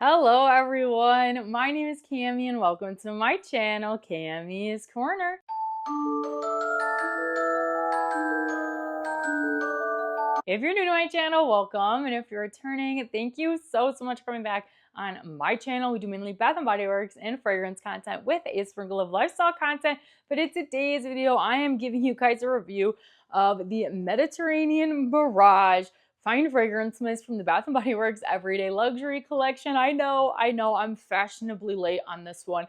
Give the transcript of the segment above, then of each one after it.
Hello everyone, my name is Cami and welcome to my channel, Cami's Corner. If you're new to my channel, welcome, and if you're returning, thank you so much for coming back on my channel. We do mainly Bath & Body Works and fragrance content with a sprinkle of lifestyle content, but in today's video, I am giving you guys a review of the Mediterranean Mirage Fine Fragrance Mist from the Bath & Body Works Everyday Luxury Collection. I know, I'm fashionably late on this one.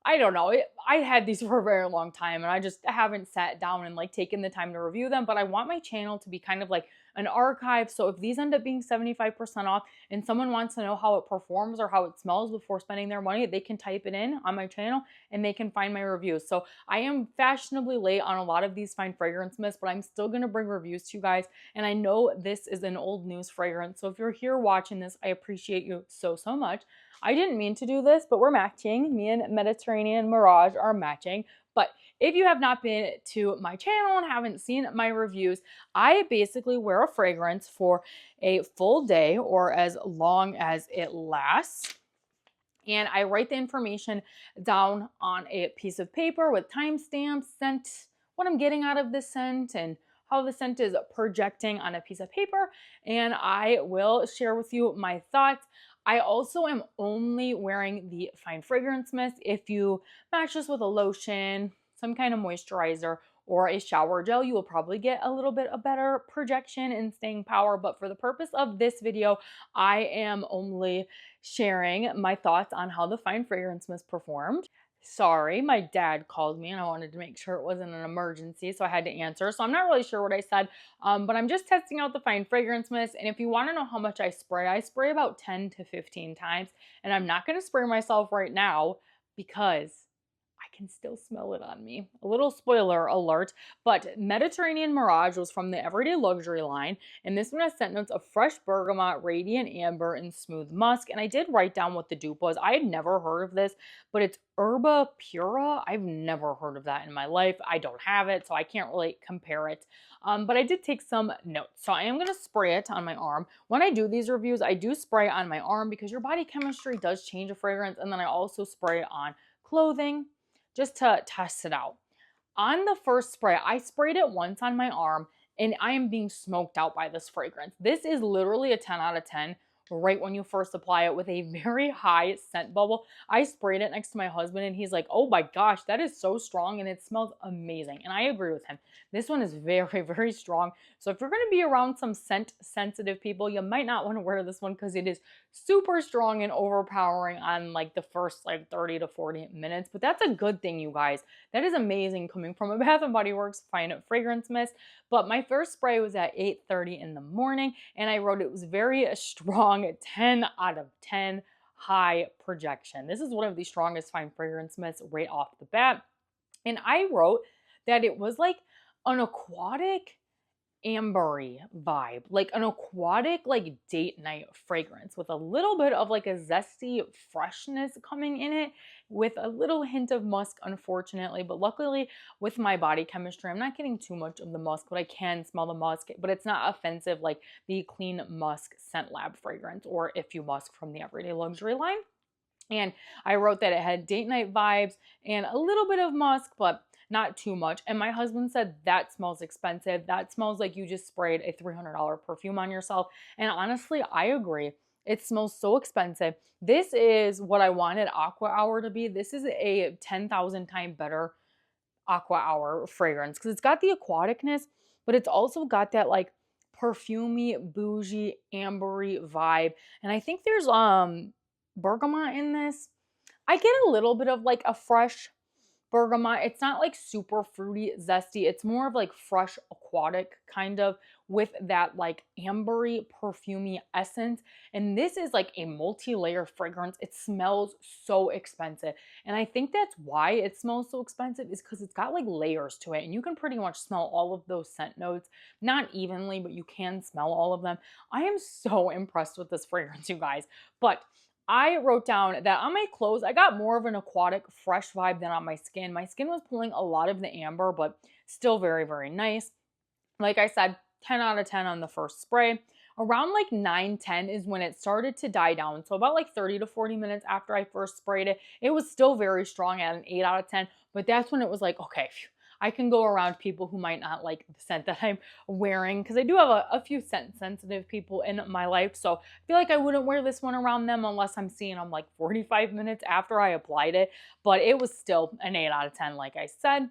I don't know. I had these for a very long time and I just haven't sat down and taken the time to review them, but I want my channel to be kind of like an archive. So if these end up being 75% off and someone wants to know how it performs or how it smells before spending their money, they can type it in on my channel and they can find my reviews. So I am fashionably late on a lot of these fine fragrance mists, but I'm still going to bring reviews to you guys. And I know this is an old news fragrance. So if you're here watching this, I appreciate you so much. I didn't mean to do this, but we're matching. Me and Mediterranean Mirage are matching. But if you have not been to my channel and haven't seen my reviews, I basically wear a fragrance for a full day or as long as it lasts. And I write the information down on a piece of paper with timestamps, scent, what I'm getting out of the scent, and how the scent is projecting on a piece of paper. And I will share with you my thoughts. I also am only wearing the fine fragrance mist. If you match this with a lotion, some kind of moisturizer, or a shower gel, you will probably get a little bit of better projection and staying power. But for the purpose of this video, I am only sharing my thoughts on how the fine fragrance mist performed. Sorry, my dad called me and I wanted to make sure it wasn't an emergency, so I had to answer. So I'm not really sure what I said, but I'm just testing out the fine fragrance mist. And if you want to know how much I spray about 10 to 15 times. And I'm not going to spray myself right now because I can still smell it on me. A little spoiler alert, but Mediterranean Mirage was from the Everyday Luxury line, and this one has scent notes of fresh bergamot, radiant amber, and smooth musk. And I did write down what the dupe was. I had never heard of this, but it's Herba Pura. I've never heard of that in my life. I don't have it, so I can't really compare it. But I did take some notes. So I am going to spray it on my arm. When I do these reviews, I do spray on my arm because your body chemistry does change a fragrance, and then I also spray on clothing just to test it out. On the first spray, I sprayed it once on my arm and I am being smoked out by this fragrance. This is literally a 10 out of 10 right when you first apply it with a very high scent bubble. I sprayed it next to my husband and he's like, oh my gosh, that is so strong and it smells amazing. And I agree with him. This one is very strong. So if you're going to be around some scent sensitive people, you might not want to wear this one because it is super strong and overpowering on the first 30 to 40 minutes. But that's a good thing, you guys. That is amazing coming from a Bath & Body Works fine fragrance mist. But my first spray was at 8:30 in the morning and I wrote it was very strong, 10 out of 10 high projection. This is one of the strongest fine fragrance mists right off the bat. And I wrote that it was like an aquatic ambery vibe, like an aquatic date night fragrance with a little bit of a zesty freshness coming in it with a little hint of musk, unfortunately. But luckily with my body chemistry, I'm not getting too much of the musk, but I can smell the musk, but it's not offensive like the Clean Musk Scent Lab fragrance or If You Musk from the Everyday Luxury line. And I wrote that it had date night vibes and a little bit of musk, but not too much. And my husband said that smells expensive. That smells like you just sprayed a $300 perfume on yourself. And honestly, I agree. It smells so expensive. This is what I wanted Aqua Hour to be. This is a 10,000 times better Aqua Hour fragrance because it's got the aquaticness, but it's also got that perfumey, bougie, ambery vibe. And I think there's bergamot in this. I get a little bit of a fresh bergamot. It's not super fruity, zesty. It's more of fresh aquatic kind of with that ambery, perfumey essence. And this is a multi-layer fragrance. It smells so expensive. And I think that's why it smells so expensive is because it's got layers to it. And you can pretty much smell all of those scent notes, not evenly, but you can smell all of them. I am so impressed with this fragrance, you guys. But I wrote down that on my clothes, I got more of an aquatic, fresh vibe than on my skin. My skin was pulling a lot of the amber, but still very nice. Like I said, 10 out of 10 on the first spray. around like 9:10 is when it started to die down. So about like 30 to 40 minutes after I first sprayed it, it was still very strong at an 8 out of 10, but that's when it was like, okay, phew, I can go around people who might not like the scent that I'm wearing, because I do have a few scent sensitive people in my life. So I feel like I wouldn't wear this one around them unless I'm seeing them like 45 minutes after I applied it. But it was still an 8 out of 10, like I said.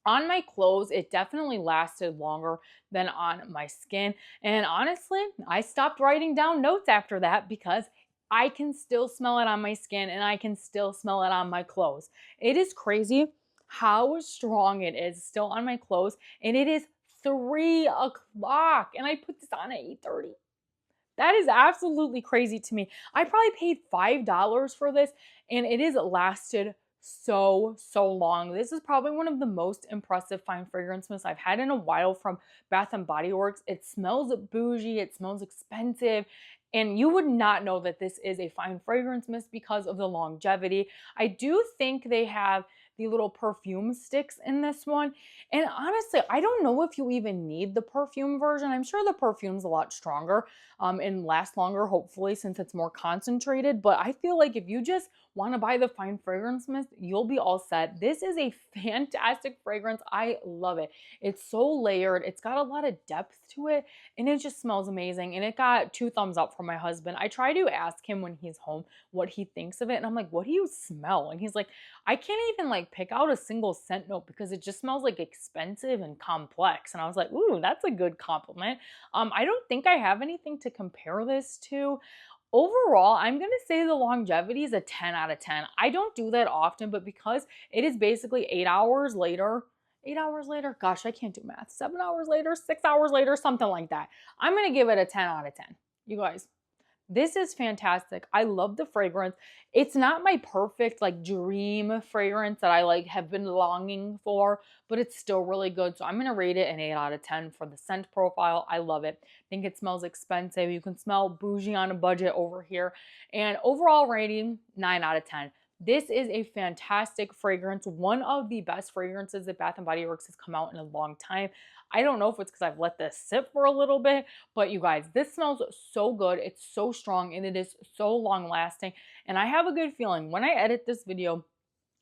On my clothes, it definitely lasted longer than on my skin. And honestly, I stopped writing down notes after that because I can still smell it on my skin and I can still smell it on my clothes. It is crazy how strong it is still on my clothes, and it is 3 o'clock and I put this on at 8:30. That is absolutely crazy to me. I probably paid $5 for this and it has lasted so long. This is probably one of the most impressive fine fragrance mists I've had in a while from Bath and Body Works. It smells bougie, it smells expensive, and you would not know that this is a fine fragrance mist because of the longevity. I do think they have the little perfume sticks in this one. And honestly, I don't know if you even need the perfume version. I'm sure the perfume's a lot stronger and lasts longer, hopefully, since it's more concentrated. But I feel like if you just want to buy the fine fragrance mist, you'll be all set. This is a fantastic fragrance. I love it. It's so layered. It's got a lot of depth to it, and it just smells amazing. And it got 2 thumbs up from my husband. I try to ask him when he's home what he thinks of it, and I'm like, what do you smell? And he's like, I can't even like pick out a single scent note because it just smells like expensive and complex. And I was like, ooh, that's a good compliment. I don't think I have anything to compare this to. Overall, I'm going to say the longevity is a 10 out of 10. I don't do that often, but because it is basically 8 hours later, gosh, I can't do math, 7 hours later, 6 hours later, something like that, I'm going to give it a 10 out of 10. You guys, this is fantastic. I love the fragrance. It's not my perfect like dream fragrance that I like have been longing for, but it's still really good. So I'm going to rate it an 8 out of 10 for the scent profile. I love it. I think it smells expensive. You can smell bougie on a budget over here. And overall rating, 9 out of 10. This is a fantastic fragrance, one of the best fragrances that Bath & Body Works has come out in a long time. I don't know if it's because I've let this sit for a little bit, but you guys, this smells so good. It's so strong and it is so long lasting. And I have a good feeling when I edit this video,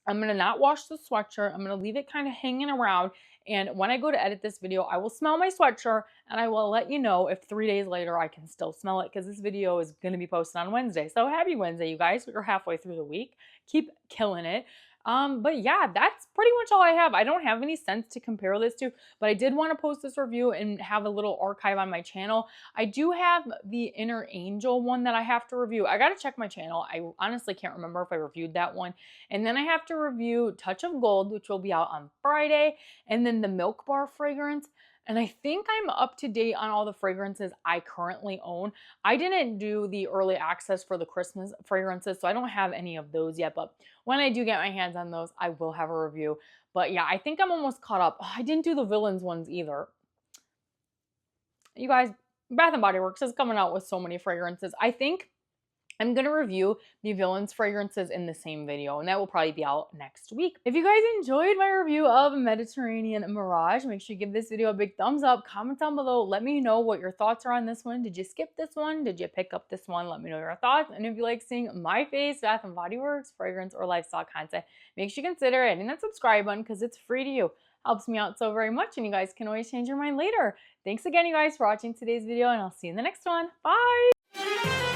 I'm going to not wash the sweatshirt. I'm going to leave it kind of hanging around. And when I go to edit this video, I will smell my sweatshirt and I will let you know if 3 days later I can still smell it, because this video is going to be posted on Wednesday. So happy Wednesday, you guys. We're halfway through the week. Keep killing it. But yeah, that's pretty much all I have. I don't have any scents to compare this to, but I did want to post this review and have a little archive on my channel. I do have the Inner Angel one that I have to review. I got to check my channel. I honestly can't remember if I reviewed that one. And then I have to review Touch of Gold, which will be out on Friday, and then the Milk Bar fragrance. And I think I'm up to date on all the fragrances I currently own. I didn't do the early access for the Christmas fragrances, so I don't have any of those yet. But when I do get my hands on those, I will have a review. But yeah, I think I'm almost caught up. Oh, I didn't do the Villains ones either. You guys, Bath & Body Works is coming out with so many fragrances. I think I'm going to review the Villains fragrances in the same video, and that will probably be out next week. If you guys enjoyed my review of Mediterranean Mirage, make sure you give this video a big thumbs up. Comment down below. Let me know what your thoughts are on this one. Did you skip this one? Did you pick up this one? Let me know your thoughts. And if you like seeing my face, Bath & Body Works, fragrance, or lifestyle content, make sure you consider hitting that subscribe button because it's free to you. Helps me out so very much, and you guys can always change your mind later. Thanks again, you guys, for watching today's video, and I'll see you in the next one. Bye!